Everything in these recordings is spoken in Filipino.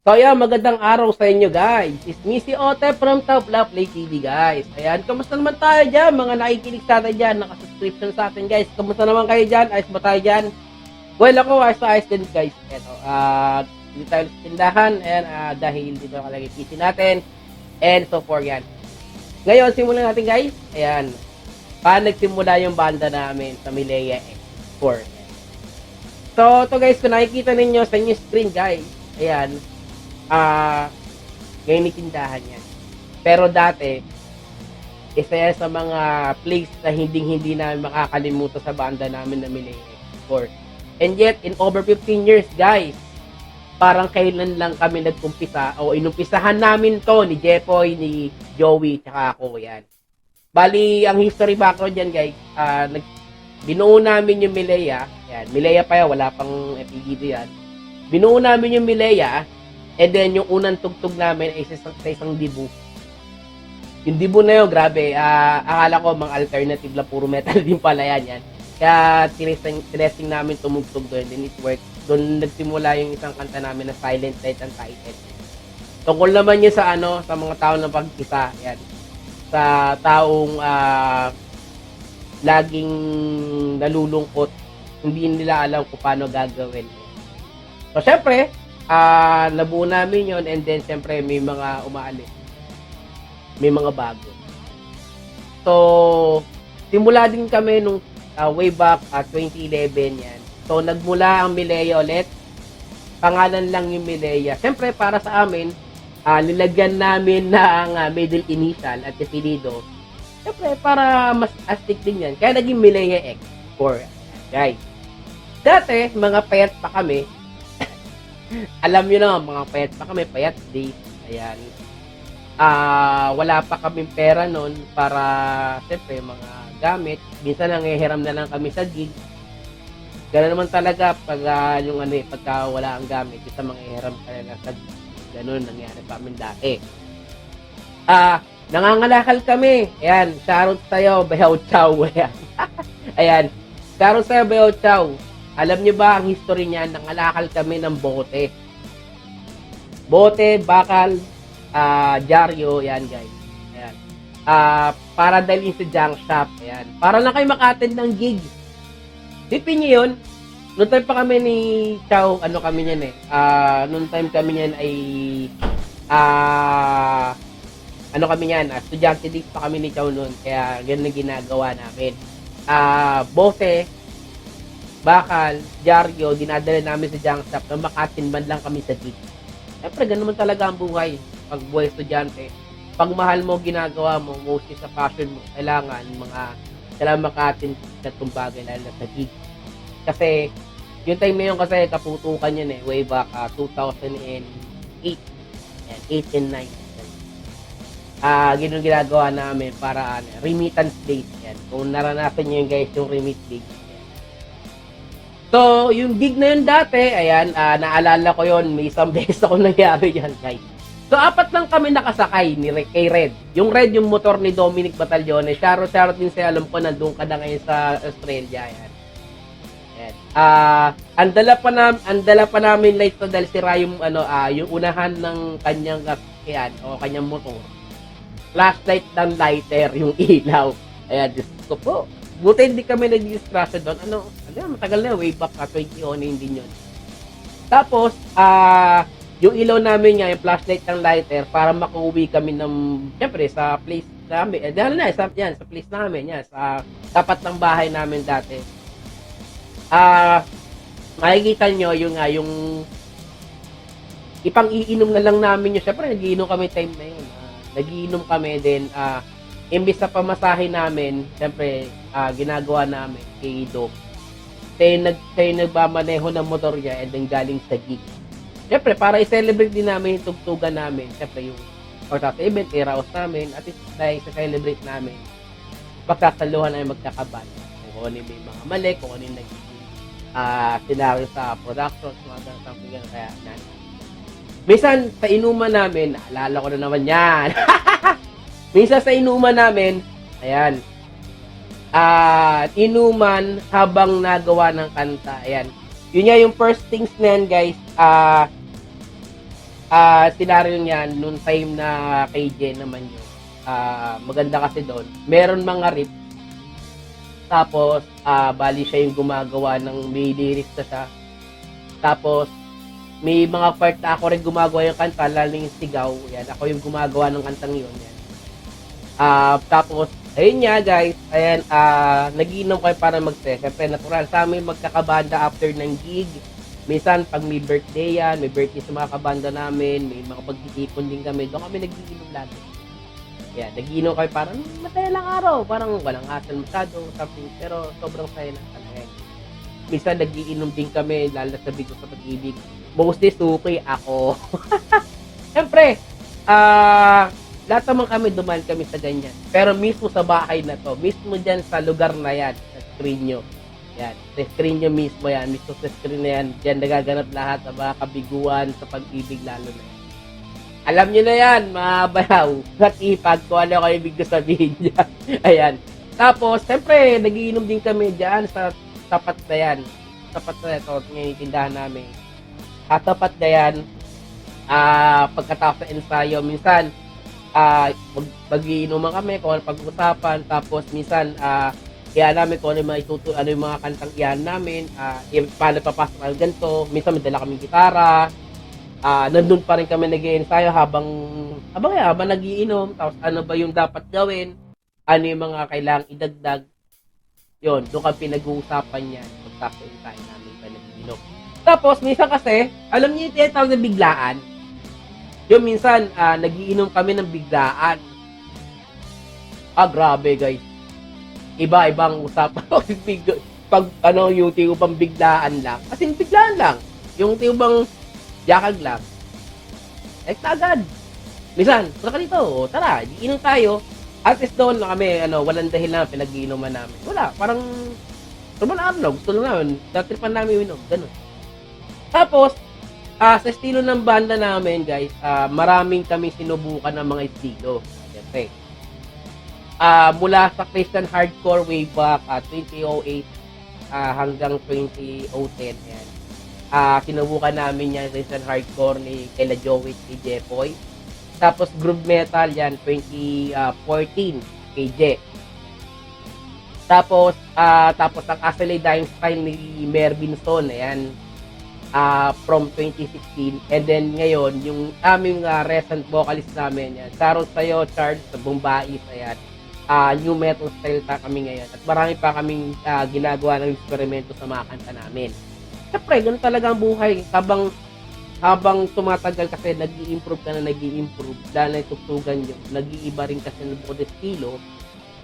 So ayan, magandang araw sa inyo guys. It's me si Ote from Top Love Play TV guys. Ayan, kamusta naman tayo dyan? Mga nakikinig sa atin dyan, naka-subscription sa atin guys. Kamusta naman kayo dyan? Ayos ba tayo dyan? Well, ako ayos na ayos din guys. Eto, hindi tayo sa tindahan and dahil dito nakalagay PC natin and so forth yan. Ngayon, simulan natin guys. Ayan, paano nagsimula yung banda namin sa Milea X4. So, ito guys, kung nakikita ninyo sa inyo screen guys, ayan, ngayon may tindahan yan. Pero dati, isa yan sa mga place na hindi namin makakalimutan sa banda namin na Milea X4. And yet, in over 15 years, guys, parang kailan lang kami nagkumpisa o inumpisahan namin to ni Jepoy, ni Joey, tsaka ako, yan. Bali, ang history background yan, guys, binuo namin yung Milea, yan, Milea pa yan, wala pang FPG yan. Binuo namin yung Milea, and then yung unang tugtog namin ay sa isang dibu. Yung dibu na yun, grabe, akala ko mga alternative lang, puro metal din pala yan. Kaya tinesting namin tumugtog doon, then it worked. Doon nagsimula yung isang kanta namin na Silent Night Untitled. Tungkol naman yun sa sa mga tao ng pag-isa, yan. Sa taong laging nalulungkot, hindi nila alam kung paano gagawin. So, syempre, nabuo namin yon, and then syempre may mga umaalis, may mga bago. So simula din kami nung way back 2011 yan. So nagmula ang Milea ulit, pangalan lang yung Milea. Syempre para sa amin, nilagyan namin ng middle initial at apelyido, syempre para mas astig din yan, kaya naging Milea X4 guys. Dati mga payat pa kami. Alam nyo na, mga payat pa kami, payat days. Ayan. Wala pa kaming pera nun para, siyempre, mga gamit. Minsan nangihiram na lang kami sa gig. Gano'n naman talaga pag pagka wala ang gamit, isa manghihiram ka na lang sa gig. Gano'n nangyari pa amin dati. Nangangalakal kami. Ayan, shoutout sa'yo, Bayaw Chow. Ayan. Ayan. Shoutout sa'yo, Bayaw Chow. Alam niyo ba ang history niya? Nangalakal kami ng bote. Bote, bakal, dyaryo, yan guys. Ayan. Para dalhin sa junk shop. Ayan. Para lang kayo maka-attend ng gig. Tipin niyo yun. Noong time pa kami ni Chow, kami niyan noong time kami niyan ay kami niyan, estudyante days pa kami ni Chow noon. Kaya ganun ang ginagawa namin. Bote, bakal, dyaryo, dinadala namin sa junk shop na makatin man lang kami sa gig. Siyempre, ganun naman talaga ang buhay. Pag buhay estudyante, pag mahal mo, ginagawa mo, mostly sa passion mo, kailangan makatin na tumbagay lalo na sa gig. Kasi, yung time na yun kasi kaputukan yun way back 2008. Yan, 8 and 9. Ganun ginagawa namin para remittance date. Yan. Kung naranasan nyo yun guys, yung remit date. So, yung gig na yun dati, ayan, naalala ko yun, may isang beses ako nangyari yan, guys. So, 4 lang kami nakasakay kay Red. Yung Red, yung motor ni Dominic Batallones. Shoutout din sa'yo, alam ko, nandun ka na ngayon sa Australia, ayan. Ayan. Andala pa namin light to dahil sira yung, yung unahan ng kanyang kasakyan o kanyang motor. Flashlight ng lighter, yung ilaw. Ayan, Diyos ko po. Buti hindi kami nag-distraction doon. Matagal na, way back 2010 din yun. Tapos, yung ilaw namin nga, yung flashlight ng lighter, para makauwi kami ng, syempre, sa place namin. Dahil na, sa place namin, yan, sa tapat ng bahay namin dati. Makikita nyo, yung ipang-iinom na lang namin yun. Syempre, nagiinom kami time na yun. Nagiinom kami, then, imbis sa pamasahe namin, siyempre, ginagawa namin kay Dog. Kayo nagmamaneho ng motor niya and then galing sa gig. Siyempre, para i-celebrate din namin yung tugtugan namin, siyempre yung sa event, i-rouse namin, at dahil sa-celebrate namin, pagkakaluhan ay magkakaban. Kung ano yung may mga mali, kung ano yung nagiging scenario sa production, mga something yan, kaya minsan, sa inuman namin, naalala ko na naman yan. Minsan sa inuman namin, ayan, inuman habang nagawa ng kanta, ayan. Yun nga yung first things na yan, guys, Senaryo niyan, nung time na kay Jen naman yun, maganda kasi doon, meron mga riff, tapos, bali siya yung gumagawa ng may lyrics na siya. Tapos, may mga part na ako rin gumagawa yung kanta, lalo yung sigaw. Yan, ako yung gumagawa ng kantang yun. Yan. Tapos, ayun nga guys, ayan, nagiinom kayo para mag-test. Siyempre, natural sa amin magkakabanda after ng gig. Minsan, pag may birthday yan, may birthday sa mga kabanda namin, may mga pagtitipon din kami, doon kami nagiinom lagi. Yan, nagiinom kayo parang masaya lang araw, parang walang hassle masyado, something, pero sobrang saya lang talaga. Minsan nagiinom din kami, lalo sa Bigo sa Pag-ibig. Mostly suki ako. Siyempre, lahat naman kami dumaan kami sa ganyan. Pero mismo sa bahay na to, mismo dyan sa lugar na yan, sa screen nyo. Yan, sa screen nyo mismo yan, mismo sa screen na yan, dyan nagaganap lahat ng mga kabiguan sa pag-ibig lalo na yan. Alam nyo na yan, mga bayaw, at ipag, kung ano kayo ibig sabihin dyan. Ayan. Tapos, siyempre, nagiinom din kami dyan sa tapat na yan. Tapat na ito, ngayon tindahan namin. Tapat na yan, pagkatapos ng ensayo, minsan, mag-iinuman kami kung ano pag-usapan, tapos minsan, iyan namin kung ano yung mga kantang iyan namin, paano papasok tayo ganito, minsan may dala kaming gitara, nandun pa rin kami nag-i-ensayo habang nagiinom, tapos ano ba yung dapat gawin, ano yung mga kailangang idagdag, yun, doon kami pinag-uusapan yan, pagkaka-ensayo namin pa nagiinom. Tapos, minsan kasi, alam niyo yung tinatawag na biglaan, yung minsan, nagiinom kami ng biglaan. Grabe guys. Iba-ibang usapan. Pag yung tiyubang biglaan lang. Kasi biglaan lang. Yung tiyubang yakag lang. Agad. Minsan, tara ka dito. Tara, iinom tayo. At least doon na kami, walang dahilan pinag-iinuman namin. Wala, parang, normal araw, gusto lang namin. Datripan namin inom. Ganun. Tapos, sa estilo ng banda namin, guys, maraming kami sinubukan ng mga estilo. Siyempre. Mula sa Christian Hardcore way back 2008 hanggang 2010. Yan. Sinubukan namin yan Christian Hardcore ni Kayla Joey, kay Jeffoy. Tapos Groove Metal yan 2014 kay Je. Tapos ang Ashley Dying Style ni Mervin Son. Ayan. From 2016, and then ngayon yung aming recent vocalist namin yan, Sharon Sayo, Charles Bombais, ayan, new metal style pa kami ngayon at marami pa kaming ginagawa ng eksperimento sa mga kanta namin. Siyempre, ganun talaga ang buhay habang tumatagal kasi nag-i-improve ka na nag-i-improve dahil na itugtugan yun, nag-iiba rin kasi ng bukod estilo,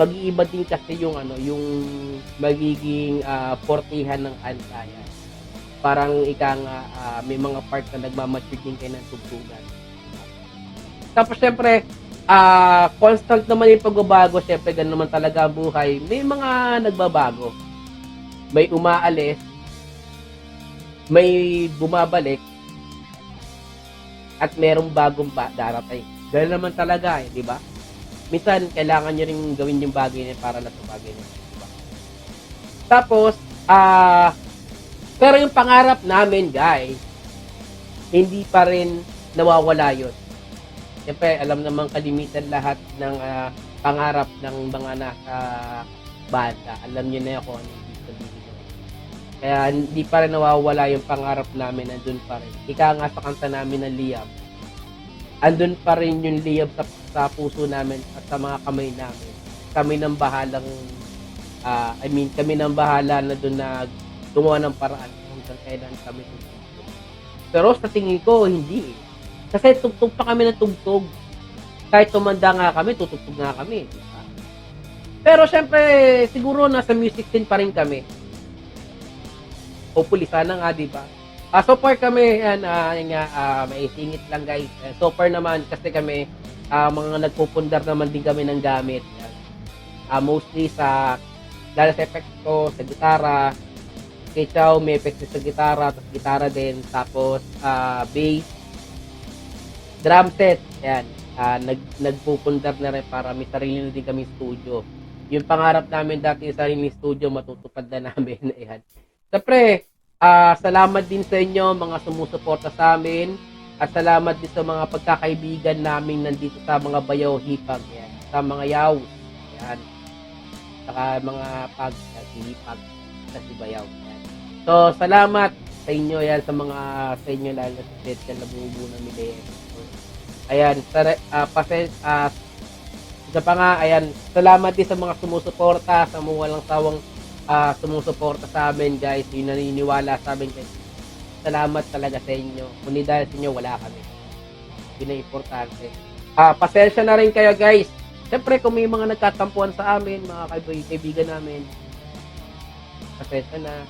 mag-iiba din kasi yung yung magiging portihan ng kanta yan. Parang may mga part na nagmamature din kayo ng tugtugan. Tapos syempre, constant naman yung pagbabago. Syempre, ganun naman talaga ang buhay. May mga nagbabago. May umaalis, may bumabalik, at merong bagong darating. Ganun naman talaga di ba? Minsan, kailangan nyo rin gawin yung bagay niya para na sa bagay niya. Diba? Tapos, pero yung pangarap namin, guys, hindi pa rin nawawala yun. Siyempre, alam namang kalimitan lahat ng pangarap ng mga nasa banda. Alam nyo na ako ano yung sabihin. Kaya hindi pa rin nawawala yung pangarap namin, nandun pa rin. Ika nga sa kanta namin ng Liam, andun pa rin yung Liam sa puso namin at sa mga kamay namin. Kami nang bahalang, kami nang bahala na doon na gumawa ng paraan hanggang kailan kami tugtog. Pero sa tingin ko, hindi eh. Kasi tugtog pa kami ng tugtog. Kahit tumanda nga kami, tutugtog nga kami. Diba? Pero syempre, siguro nasa music scene pa rin kami. Hopefully, sana nga, diba? So far kami, may singit lang guys. So far naman, kasi kami, mga nagpupundar naman din kami ng gamit. Mostly sa, lalo sa effects ko, sa gitara, kay Chow, may effects sa gitara, tapos gitara din, tapos bass, drum set, yan. Nagpupundar na rin para may sarili na din kami studio. Yung pangarap namin dati sa sarili studio, matutupad na namin. Yan. Siyempre, salamat din sa inyo, mga sumusuporta sa amin. At salamat din sa mga pagkakaibigan namin nandito sa mga Bayaw Hipag. Yan. Sa mga yaw. Yan. Saka mga pag si Hipag sa si Bayaw. Yan. So, salamat sa inyo yan sa mga sa inyo lalo sa set na bumubuo ng Miley Export. Ayan, isa pa nga, ayan, salamat din sa mga sumusuporta, sa mga walang sawang sumusuporta sa amin, guys. Yung naniniwala sa amin, guys. Salamat talaga sa inyo. Kung dahil sa inyo, wala kami. Yun ang importante. Pasensya na rin kayo, guys. Siyempre, kung may mga nagkatampuan sa amin, mga kaibigan namin, pasensya na.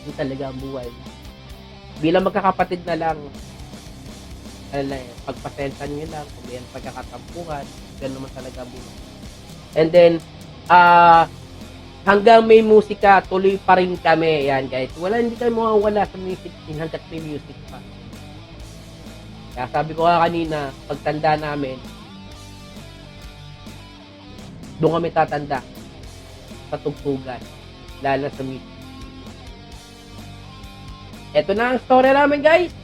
Yun talaga ang buhay. Bilang magkakapatid na lang, pagpasensya nyo lang, kung may pagkakatampuhan, ganun naman talaga ang buhay. And then, hanggang may musika, tuloy pa rin kami. Yan, guys. Hindi kayo mawawala sa music hanggat may music pa. Kaya sabi ko kanina, pagtanda namin, doon kami tatanda sa tugtugan, lalo sa music. Ito na ang story namin, guys.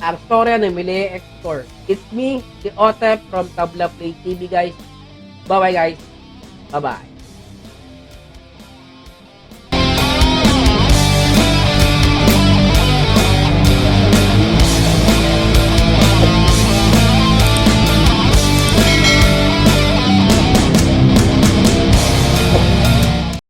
Ang story ng Miley Export. It's me, si Otep from Tabla Play TV, guys. Bye-bye, guys. Bye-bye.